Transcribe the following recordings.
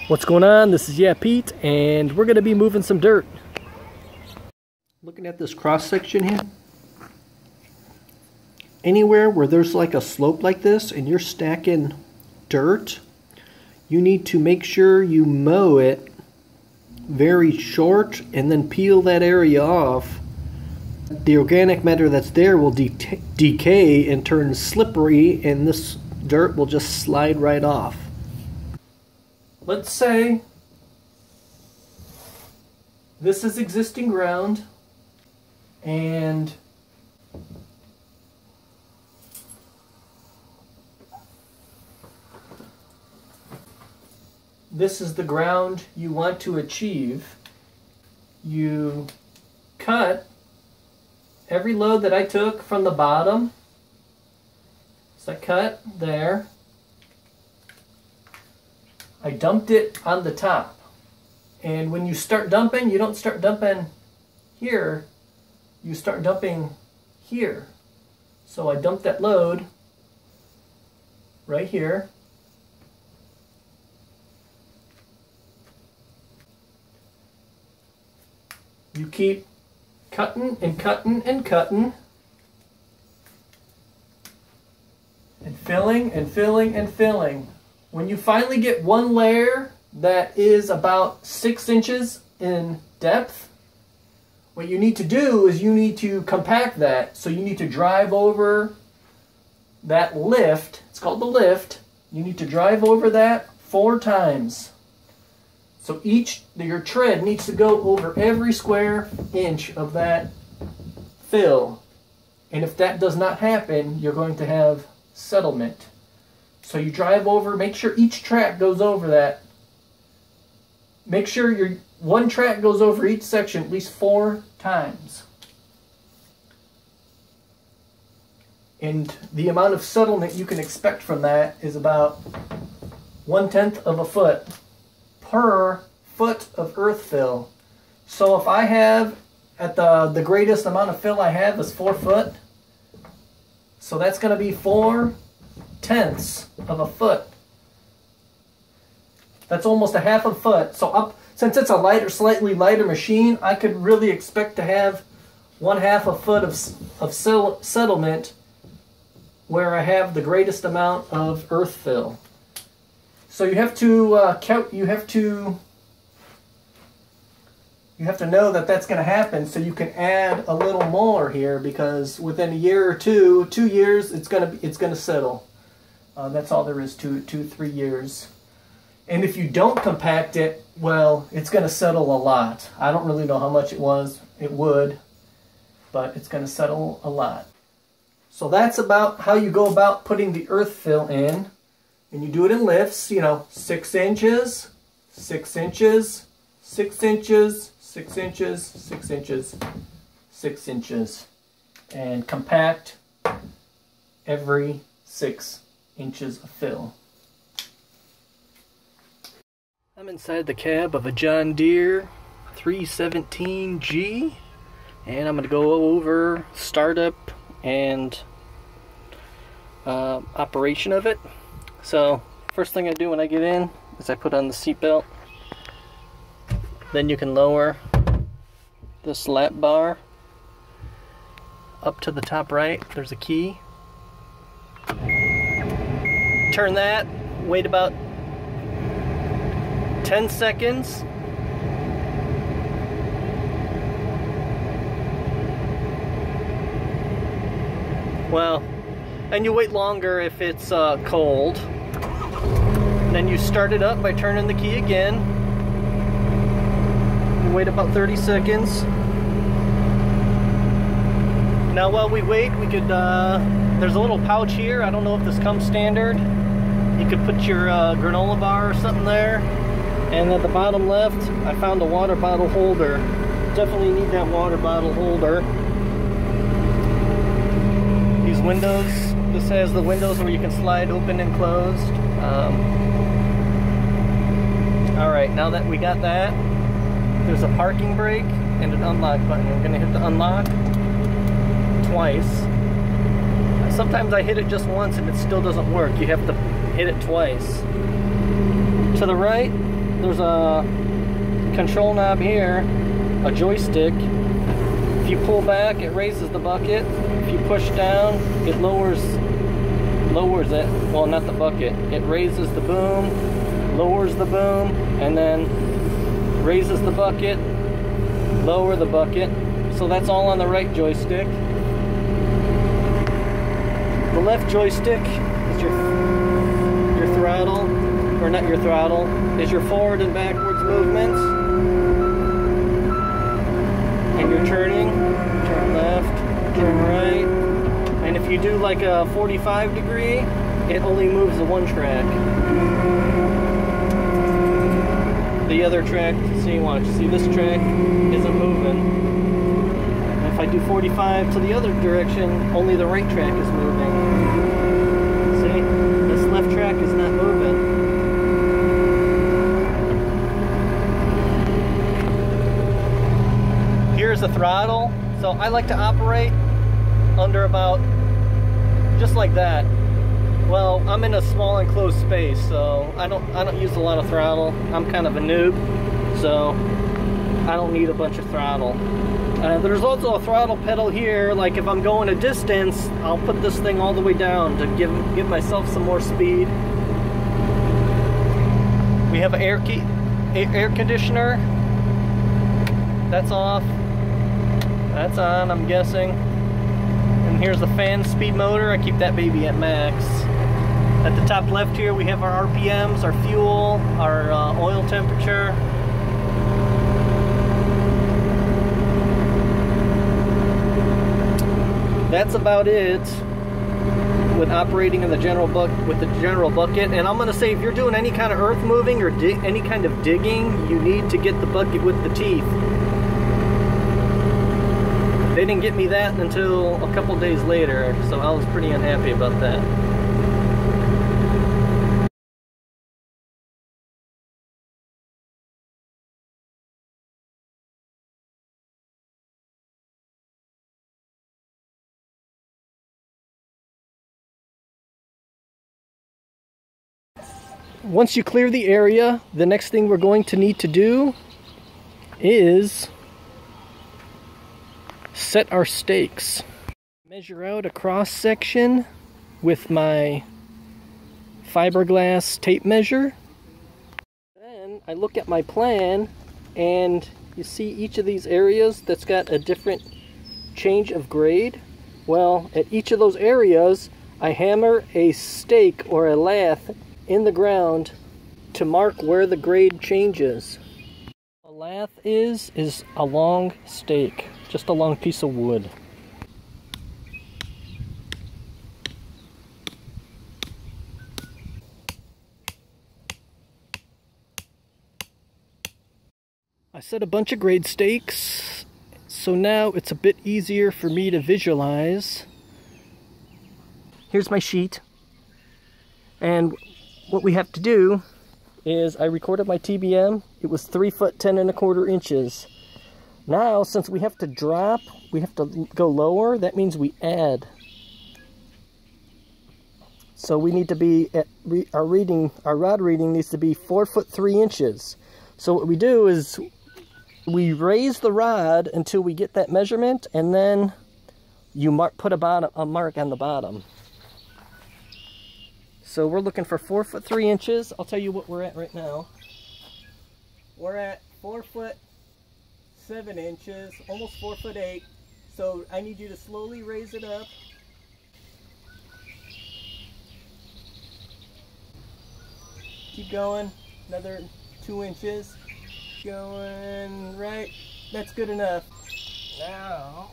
What's going on? This is YeahPete, and we're going to be moving some dirt. Looking at this cross section here, anywhere where there's like a slope like this and you're stacking dirt, you need to make sure you mow it very short and then peel that area off. The organic matter that's there will decay and turn slippery, and this dirt will just slide right off. Let's say this is existing ground and this is the ground you want to achieve. You cut every load that I took from the bottom. So I cut there. I dumped it on the top. And when you start dumping, you don't start dumping here. You start dumping here. So I dumped that load right here. You keep cutting and cutting and cutting. And filling and filling and filling. When you finally get one layer that is about 6 inches in depth, what you need to do is you need to compact that. So you need to drive over that lift. It's called the lift. You need to drive over that 4 times. So your tread needs to go over every square inch of that fill. And if that does not happen, you're going to have settlement. So you drive over, make sure each track goes over that. Make sure your one track goes over each section at least 4 times. And the amount of settlement you can expect from that is about 1/10 of a foot per foot of earth fill. So if I have, at the greatest amount of fill I have is 4 foot. So that's going to be 4/10 of a foot. That's almost a half a foot. So since it's a slightly lighter machine, I could really expect to have 1/2 a foot of settlement where I have the greatest amount of earth fill. So you have to you have to know that that's going to happen, so you can add a little more here, because within a year or 2 years, it's going to settle. That's all there is to it, 2-3 years. And if you don't compact it, well, it's going to settle a lot. I don't really know how much it would, but it's going to settle a lot. So that's about how you go about putting the earth fill in. And you do it in lifts, 6 inches, 6 inches, 6 inches, 6 inches, 6 inches, 6 inches. And compact every 6 inches of fill. I'm inside the cab of a John Deere 317G, and I'm going to go over startup and operation of it. So first thing I do when I get in is I put on the seatbelt. Then you can lower this lap bar up to the top right. There's a key. Turn that, wait about 10 seconds. Well, and you wait longer if it's cold. Then you start it up by turning the key again. You wait about 30 seconds. Now while we wait, we could, there's a little pouch here. I don't know if this comes standard. You could put your granola bar or something there. And at the bottom left, I found a water bottle holder. Definitely need that water bottle holder. These windows, this has the windows where you can slide open and closed. Alright, now that we got that, there's a parking brake and an unlock button. We're going to hit the unlock twice. Sometimes I hit it just once and it still doesn't work. You have to hit it twice. To the right, there's a control knob here, a joystick. If you pull back, it raises the bucket. If you push down, it lowers it. Well, not the bucket. It raises the boom, lowers the boom, and then raises the bucket, lower the bucket. So that's all on the right joystick. The left joystick is your throttle, or not your throttle, is your forward and backwards movements. And you're turning, turn left, turn right. And if you do like a 45 degree, it only moves the one track. The other track, see, watch, see this track isn't moving. And if I do 45 to the other direction, only the right track is moving. See, this left track is not moving. Here's the throttle. So I like to operate under about just like that. Well, I'm in a small enclosed space, so I don't use a lot of throttle. I'm kind of a noob, so I don't need a bunch of throttle. There's also a throttle pedal here. Like if I'm going a distance, I'll put this thing all the way down to give myself some more speed. We have an air conditioner. That's off. That's on, I'm guessing. And here's the fan speed motor. I keep that baby at max. At the top left here, we have our RPMs, our fuel, our oil temperature. That's about it with operating in the general bucket. And I'm going to say, if you're doing any kind of earth moving or any kind of digging, you need to get the bucket with the teeth. They didn't get me that until a couple days later, so I was pretty unhappy about that. Once you clear the area, the next thing we're going to need to do is set our stakes. Measure out a cross section with my fiberglass tape measure. Then I look at my plan, and you see each of these areas that's got a different change of grade. Well, at each of those areas, I hammer a stake or a lath in the ground to mark where the grade changes. A lath is a long stake, just a long piece of wood. I set a bunch of grade stakes, so now it's a bit easier for me to visualize. Here's my sheet, and what we have to do is I recorded my TBM. It was 3 foot 10 1/4 inches. Now, since we have to drop, we have to go lower, that means we add. So we need to be at our rod reading needs to be 4 foot 3 inches. So what we do is we raise the rod until we get that measurement, and then you put a mark on the bottom. So we're looking for 4 foot 3 inches. I'll tell you what we're at right now. We're at 4 foot 7 inches, almost 4 foot 8. So I need you to slowly raise it up. Keep going, another 2 inches. Going right. That's good enough. Now,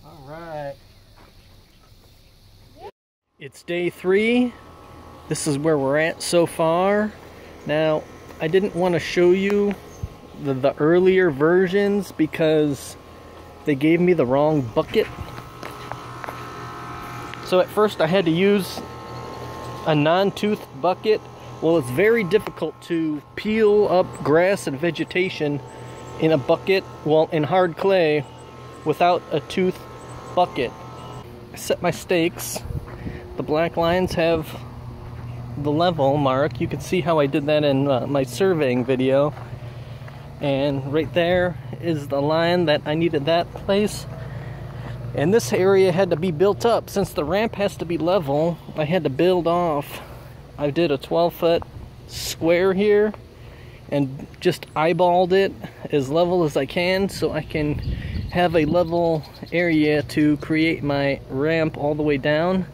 all right. It's day 3. This is where we're at so far. Now, I didn't want to show you the earlier versions because they gave me the wrong bucket. So at first I had to use a non-toothed bucket. Well, it's very difficult to peel up grass and vegetation in a bucket, well, in hard clay, without a tooth bucket. I set my stakes. The black lines have the level mark. You can see how I did that in my surveying video. And right there is the line that I needed that place. And this area had to be built up. Since the ramp has to be level, I had to build off. I did a 12-foot square here and just eyeballed it as level as I can so I can have a level area to create my ramp all the way down.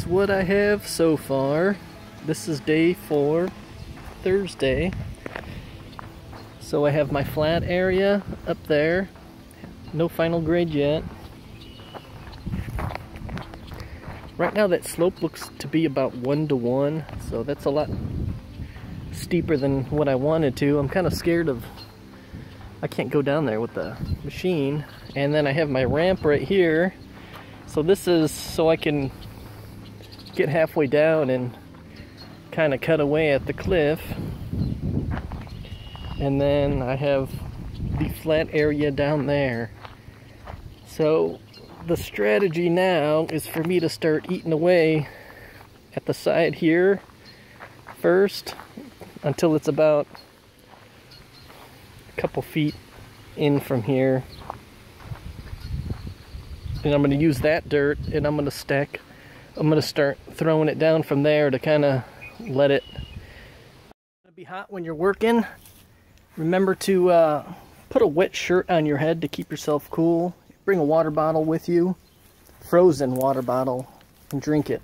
What I have so far. This is day 4, Thursday. So I have my flat area up there. No final grade yet. Right now that slope looks to be about 1-to-1, so that's a lot steeper than what I wanted to. I'm kind of scared of, I can't go down there with the machine. And then I have my ramp right here. So this is so I can get halfway down and kind of cut away at the cliff. And then I have the flat area down there. So the strategy now is for me to start eating away at the side here first until it's about a couple feet in from here. And I'm going to use that dirt and I'm going to start throwing it down from there to kind of let it be hot when you're working. Remember to put a wet shirt on your head to keep yourself cool. Bring a water bottle with you, frozen water bottle, and drink it.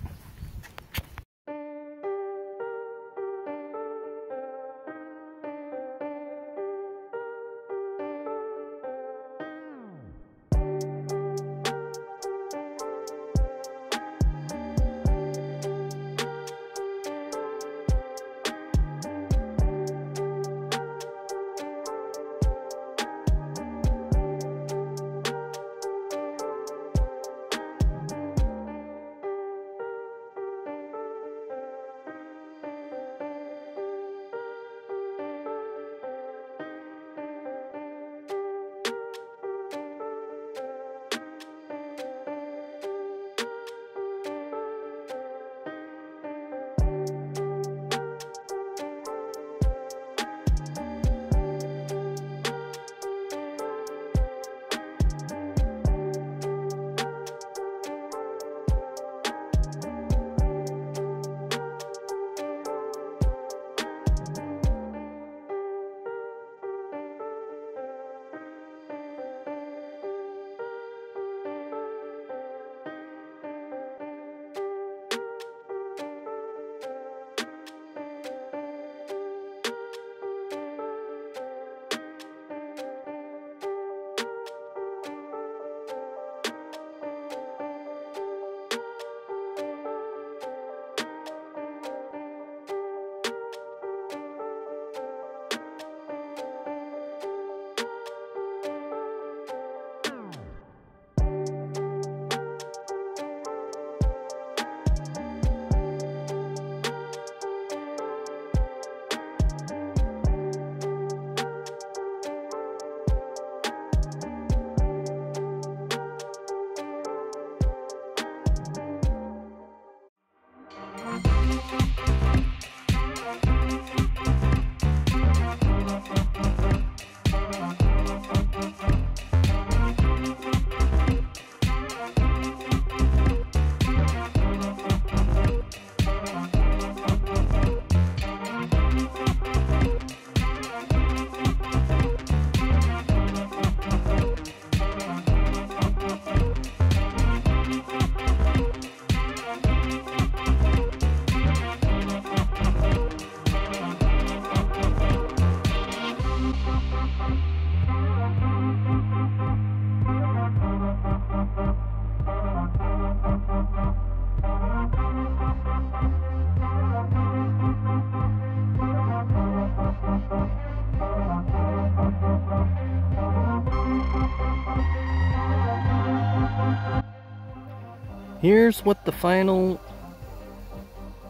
Here's what the final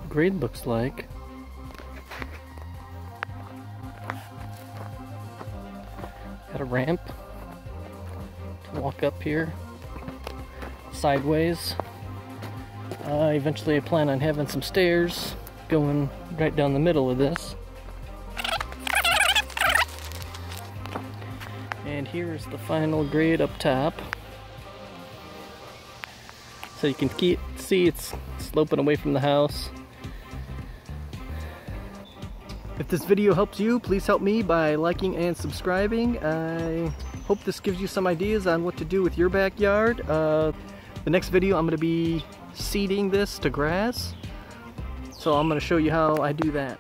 grade looks like. Got a ramp to walk up here sideways. Eventually I plan on having some stairs going right down the middle of this. And here's the final grade up top. So you can see it's sloping away from the house. If this video helps you, please help me by liking and subscribing. I hope this gives you some ideas on what to do with your backyard. The next video I'm going to be seeding this to grass. So I'm going to show you how I do that.